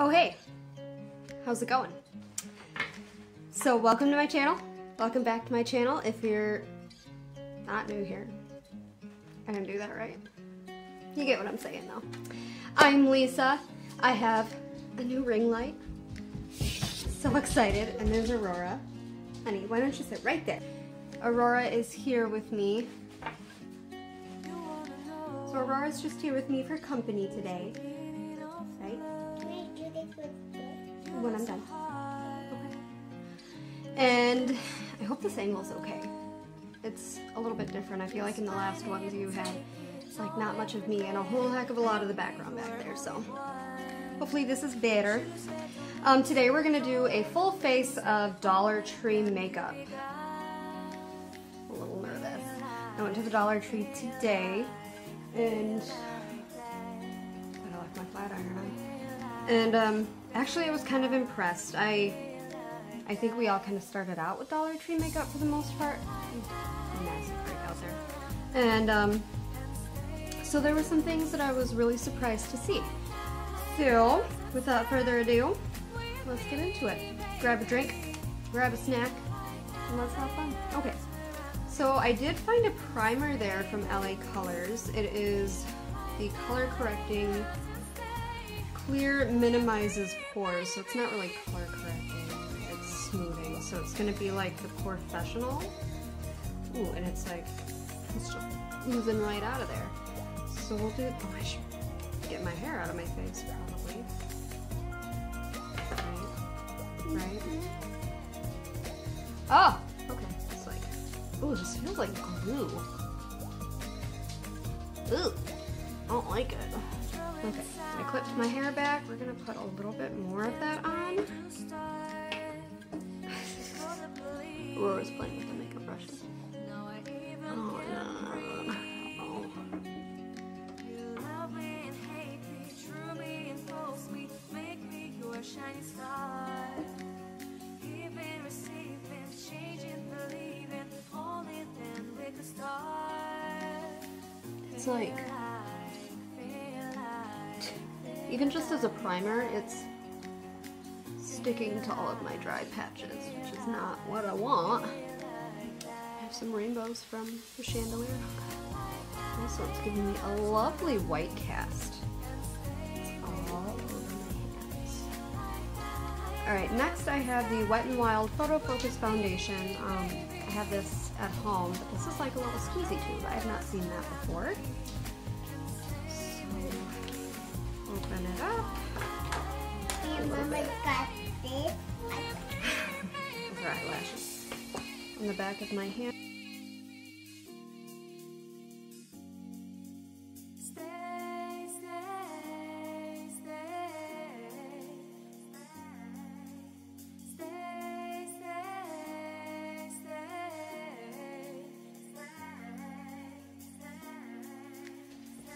Oh hey, how's it going? So welcome to my channel. Welcome back to my channel if you're not new here. I didn't do that right. You get what I'm saying though. I'm Lisa. I have a new ring light. So excited. And there's Aurora. Honey, why don't you sit right there? Aurora is here with me. So Aurora's just here with me for company today. Right? When I'm done. Okay. And I hope this angle's okay. It's a little bit different. I feel like in the last ones you had like not much of me and a whole heck of a lot of the background back there. So hopefully this is better. Today we're gonna do a full face of Dollar Tree makeup. A little nervous. I went to the Dollar Tree today and I left my flat iron on. And actually I was kind of impressed. I think we all kind of started out with Dollar Tree makeup for the most part. Massive break out there. And so there were some things that I was really surprised to see. So without further ado, let's get into it. Grab a drink, grab a snack, and let's have fun. Okay, so I did find a primer there from LA Colors. It is the color correcting clear minimizes pores, so it's not really color correcting, it's smoothing. So it's gonna be like the Professional. Ooh, and it's like, it's just oozing right out of there. So we'll do, oh, I should get my hair out of my face probably. Right? Oh! Okay, it's like, ooh, this feels like glue. Ooh, I don't like it. Okay, I clipped my hair back. We're gonna put a little bit more of that on. Aurora's playing with the makeup brushes. Oh no. Oh. It's like, even just as a primer, it's sticking to all of my dry patches, which is not what I want. I have some rainbows from the chandelier. Also, it's giving me a lovely white cast. It's all over my hands. Alright, next I have the Wet n Wild Photo Focus Foundation. I have this at home, but this is like a little squeezy tube. I have not seen that before. So, open it up. And Mama got this. Those are eyelashes. On the back of my hand.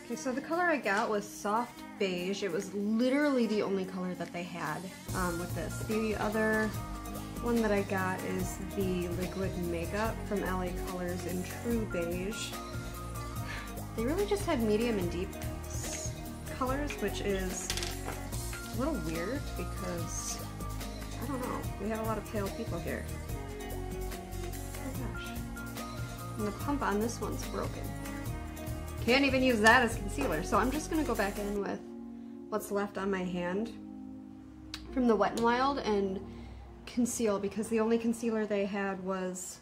Okay, so the color I got was soft beige. It was literally the only color that they had with this. The other one that I got is the liquid makeup from LA Colors in true beige. They really just had medium and deep colors, which is a little weird because, I don't know, we have a lot of pale people here. Oh gosh. And the pump on this one's broken. Can't even use that as concealer, so I'm just gonna go back in with what's left on my hand from the Wet n Wild and conceal, because the only concealer they had was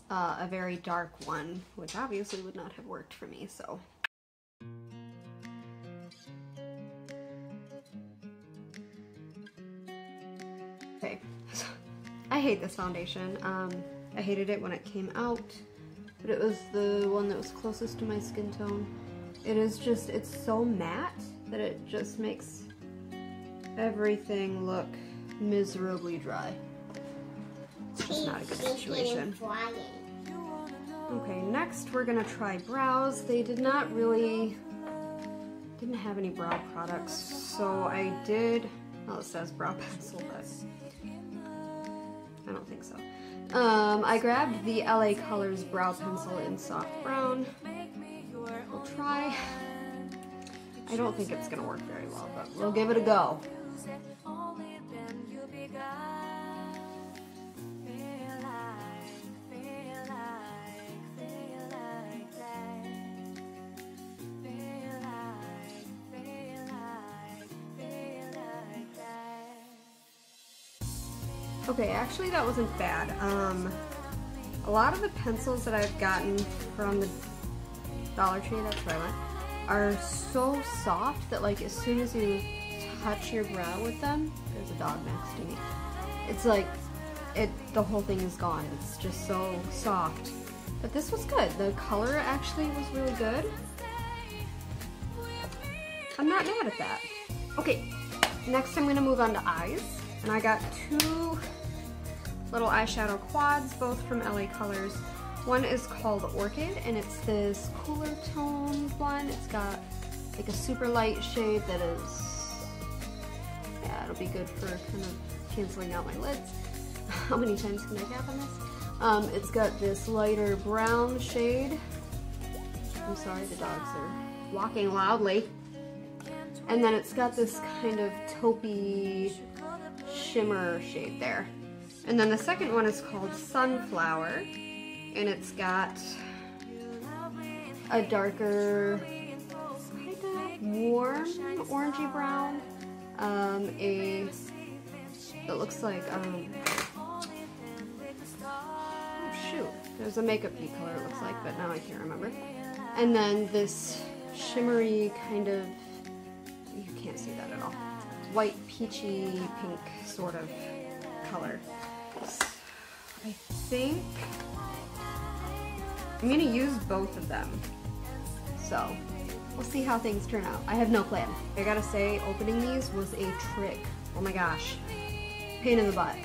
a very dark one, which obviously would not have worked for me, so. Okay, so I hate this foundation. I hated it when it came out, but it was the one that was closest to my skin tone. It is just, it's so matte that it just makes everything look miserably dry. It's just not a good situation. Okay, next we're gonna try brows. They didn't have any brow products, so I did, well, it says brow pencil, but I don't think so. I grabbed the LA Colors brow pencil in soft brown. We'll try. I don't think it's gonna work very well, but we'll give it a go. Okay, actually that wasn't bad. A lot of the pencils that I've gotten from the Dollar Tree, that's where I went, are so soft that like as soon as you touch your brow with them, there's a dog next to me. It's like, the whole thing is gone. It's just so soft. But this was good. The color actually was really good. I'm not mad at that. Okay, next I'm gonna move on to eyes. And I got two little eyeshadow quads, both from LA Colors. One is called Orchid, and it's this cooler toned one. It's got like a super light shade that is, yeah, it'll be good for kind of canceling out my lids. How many times can I tap on this? It's got this lighter brown shade. I'm sorry, the dogs are walking loudly. And then it's got this kind of taupey shimmer shade there. And then the second one is called Sunflower, and it's got a darker, kind of warm orangey brown, it looks like, oh shoot, there's a makeup color it looks like, but now I can't remember. And then this shimmery kind of, you can't see that at all, white peachy pink sort of color. I think I'm gonna use both of them, so we'll see how things turn out. I have no plan. I gotta say, opening these was a trick. Oh my gosh, pain in the butt.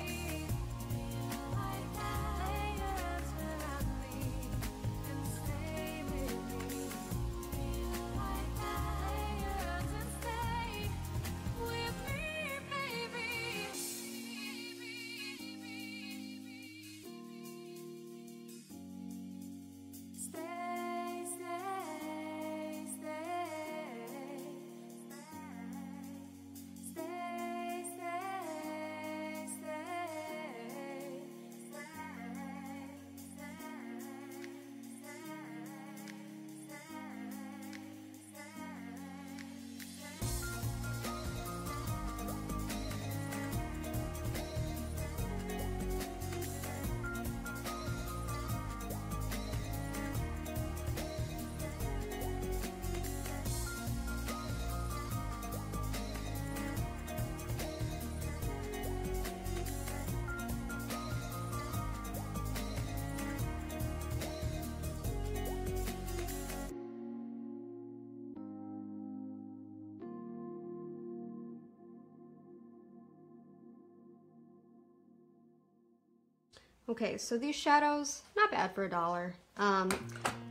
Okay, so these shadows, not bad for $1.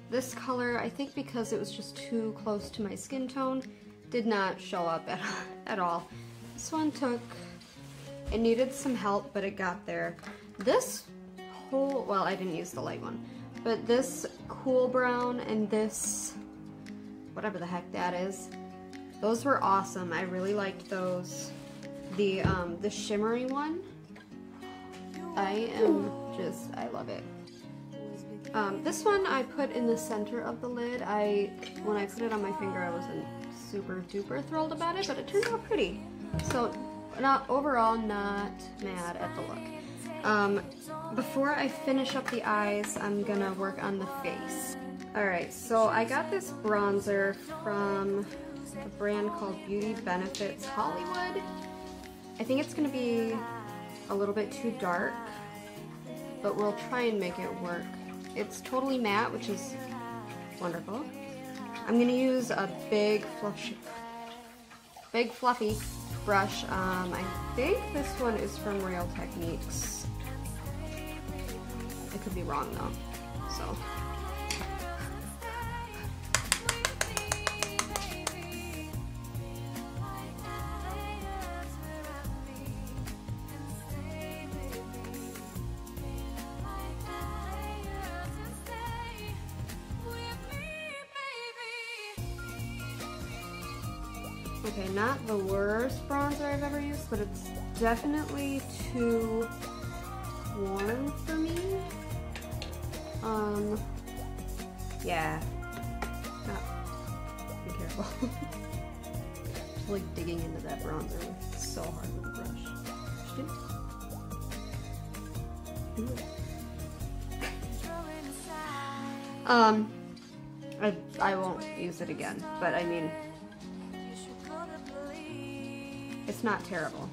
This color, I think because it was just too close to my skin tone, did not show up at all. This one it needed some help, but it got there. This whole, well, I didn't use the light one, but this cool brown and this, whatever the heck that is, those were awesome. I really liked those. The shimmery one, I love it. This one I put in the center of the lid. When I put it on my finger, I wasn't super duper thrilled about it, but it turned out pretty. So overall not mad at the look. Before I finish up the eyes, I'm gonna work on the face. Alright, so I got this bronzer from a brand called Beauty Benefits Hollywood. I think it's gonna be a little bit too dark, but we'll try and make it work. It's totally matte, which is wonderful. I'm gonna use a big fluffy brush. I think this one is from Real Techniques. I could be wrong though, so. Okay, not the worst bronzer I've ever used, but it's definitely too warm for me. Yeah. Be careful. Just like digging into that bronzer so hard with the brush. I won't use it again, but I mean, it's not terrible.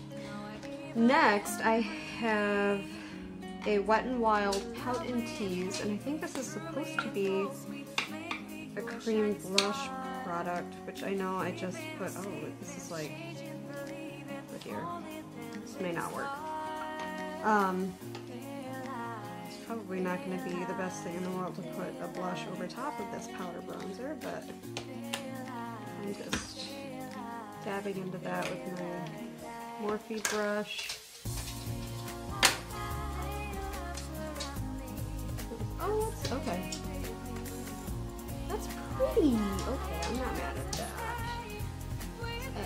Next, I have a Wet n Wild Pout and Tease, and I think this is supposed to be a cream blush product, which I know I just put, oh, this is like, look here, this may not work. It's probably not going to be the best thing in the world to put a blush over top of this powder bronzer, but I'm just dabbing into that with my Morphe brush. Oh, that's okay. That's pretty. Okay, I'm not mad at that.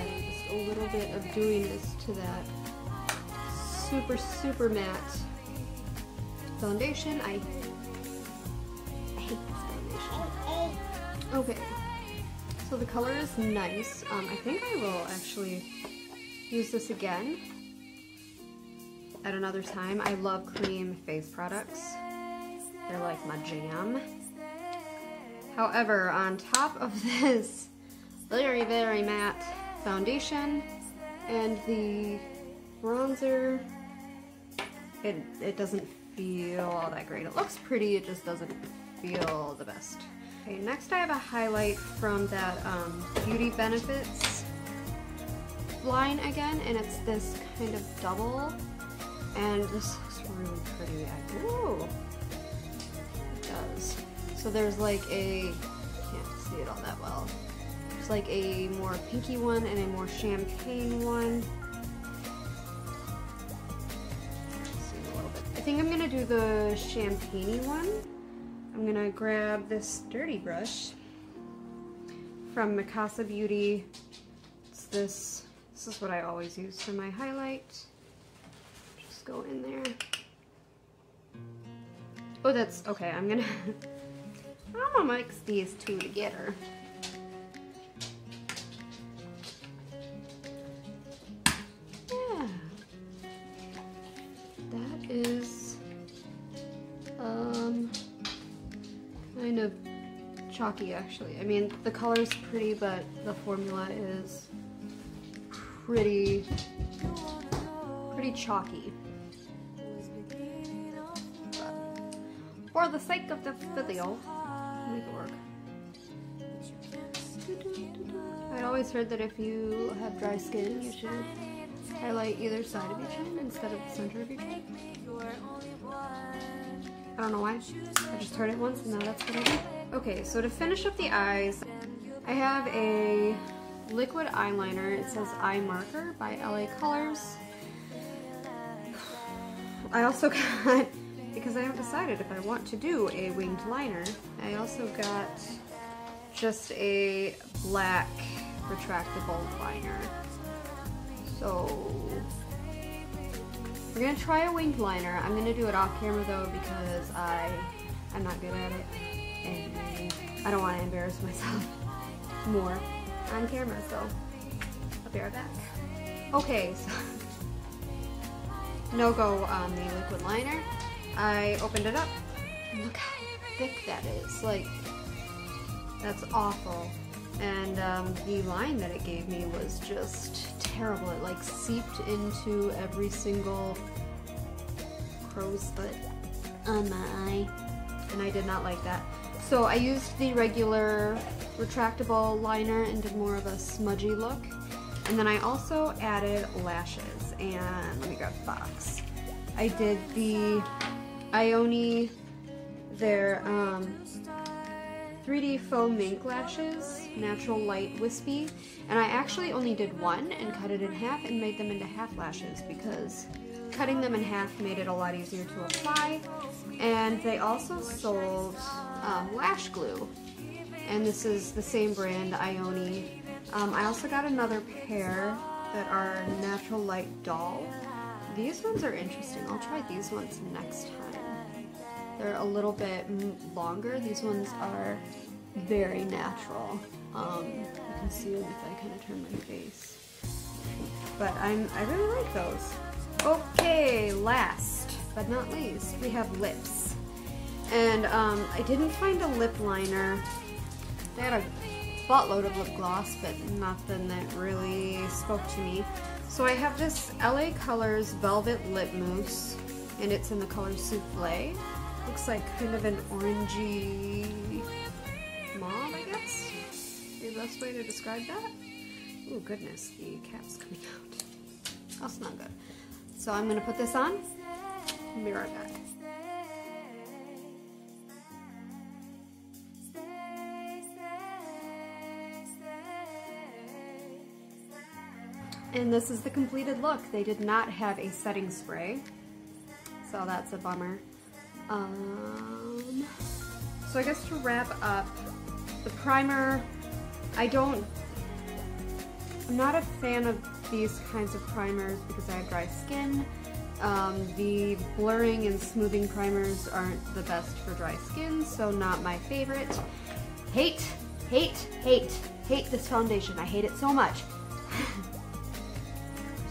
Adding just a little bit of dewiness to that super, super matte foundation. I hate this foundation. Okay, so the color is nice. I think I will actually use this again at another time. I love cream face products. They're like my jam. However, on top of this very, very matte foundation and the bronzer, it doesn't feel all that great. It looks pretty, it just doesn't feel the best. Okay, next I have a highlight from that Beauty Benefits line again, and it's this kind of double, and this looks really pretty. Ooh. So there's like a, can't see it all that well. There's like a more pinky one and a more champagne one. Let's see a little bit. I think I'm gonna do the champagne-y one. I'm gonna grab this dirty brush from Mikasa Beauty. It's this is what I always use for my highlight. Just go in there. Oh, that's okay. I'm gonna mix these two together. Yeah, that is kind of chalky actually. I mean, the color's pretty, but the formula is pretty chalky. For the sake of this video, make it work. I always heard that if you have dry skin, you should highlight either side of your chin instead of the center of your chin. I don't know why. I just heard it once and now that's what I do. Okay, so to finish up the eyes, I have a liquid eyeliner. It says Eye Marker by LA Colors. I also got, because I haven't decided if I want to do a winged liner, I also got just a black retractable liner. So we're gonna try a winged liner. I'm gonna do it off camera though because I'm not good at it and I don't want to embarrass myself more on camera, so I'll be right back. Okay, so no go on the liquid liner. I opened it up, and look how thick that is. Like, that's awful. And the line that it gave me was just terrible. It like seeped into every single crow's foot on my eye, and I did not like that. So I used the regular retractable liner and did more of a smudgy look. And then I also added lashes, and let me grab the box. I did the Ioni, their 3D faux mink lashes, natural light wispy, and I actually only did one and cut it in half and made them into half lashes because cutting them in half made it a lot easier to apply. And they also sold lash glue, and this is the same brand, Ioni, I also got another pair that are Natural Light Doll. These ones are interesting. I'll try these ones next time. They're a little bit longer. These ones are very natural. You can see it if I kind of turn my face. But I really like those. Okay, last but not least, we have lips. And I didn't find a lip liner. They had a buttload of lip gloss, but nothing that really spoke to me. So I have this LA Colors Velvet Lip Mousse, and it's in the color Souffle. Looks like kind of an orangey mauve, I guess. The best way to describe that. Oh goodness, the cap's coming out. That's not good. So I'm gonna put this on. I'll be right back. And this is the completed look. They did not have a setting spray, so that's a bummer. So I guess to wrap up, the primer, I'm not a fan of these kinds of primers because I have dry skin. The blurring and smoothing primers aren't the best for dry skin, so not my favorite. Hate this foundation. I hate it so much.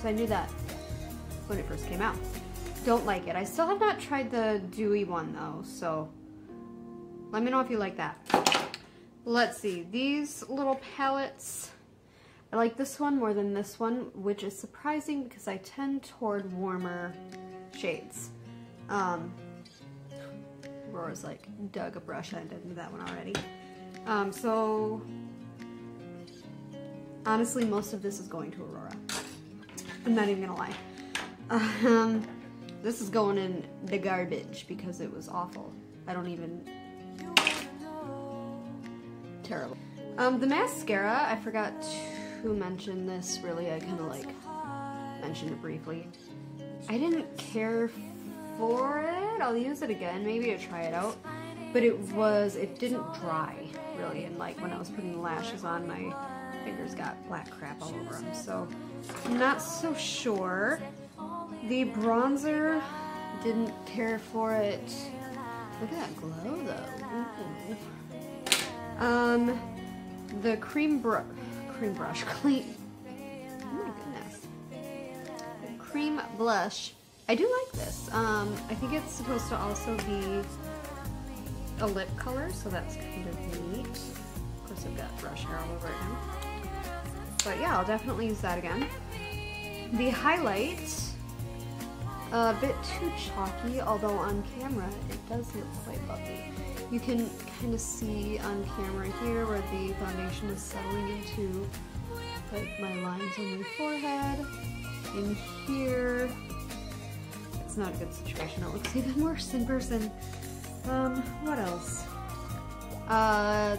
I knew that when it first came out. Don't like it. I still have not tried the dewy one though, so let me know if you like that. Let's see, these little palettes, I like this one more than this one, which is surprising because I tend toward warmer shades. Aurora's like dug a brush end into that one already. So honestly, most of this is going to Aurora. I'm not even gonna lie. This is going in the garbage because it was awful. I don't even... Terrible. The mascara, I forgot to mention this really. I kind of like mentioned it briefly. I didn't care for it. I'll use it again, maybe to try it out. But it didn't dry really, and like when I was putting the lashes on, my fingers got black crap all over them, so I'm not so sure. The bronzer, didn't care for it. Look at that glow though. The cream brush, oh my goodness. The cream blush, I do like this. I think it's supposed to also be a lip color, so that's kind of neat. Of course I've got brush hair all over it now. But yeah, I'll definitely use that again. The highlight, a bit too chalky, although on camera it does look quite lovely. You can kind of see on camera here where the foundation is settling into like my lines on my forehead. In here, it's not a good situation. It looks even worse in person. What else?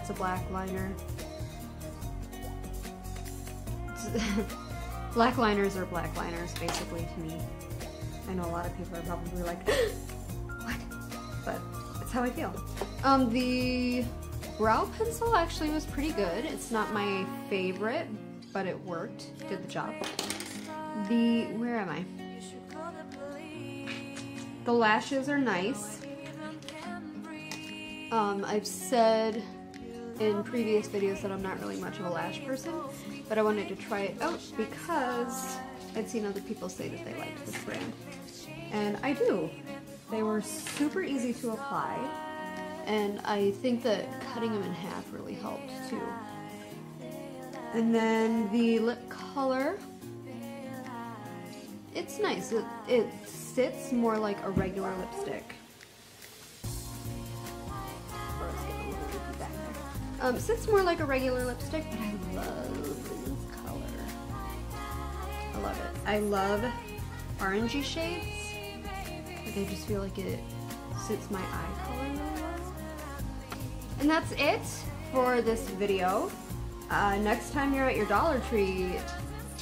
It's a black liner. Black liners are black liners, basically, to me. I know a lot of people are probably like, what? But that's how I feel. The brow pencil actually was pretty good. It's not my favorite, but it worked. Did the job. Where am I? The lashes are nice. I've said in previous videos that I'm not really much of a lash person, but I wanted to try it out because I'd seen other people say that they liked this brand. And I do. They were super easy to apply, and I think that cutting them in half really helped too. And then the lip color, it's nice. It sits more like a regular lipstick. Sits more like a regular lipstick, but I love this color. I love it. I love orangey shades. Like I just feel like it suits my eye color really well. And that's it for this video. Next time you're at your Dollar Tree,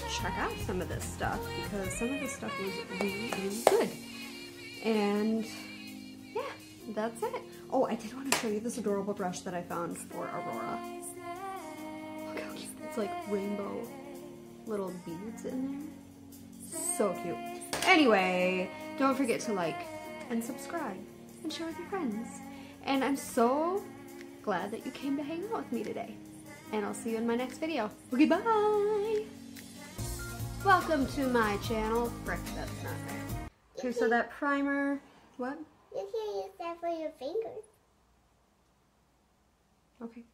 check out some of this stuff because some of this stuff was really, really good. And yeah, that's it. Oh, I did want to show you this adorable brush that I found for Aurora. Look how cute it It's like rainbow little beads in there. So cute. Anyway, don't forget to like and subscribe and share with your friends. And I'm so glad that you came to hang out with me today. And I'll see you in my next video. Okay, bye! Welcome to my channel. Frick, that's not there. Okay, so that primer, what? You can use that for your fingers. Okay.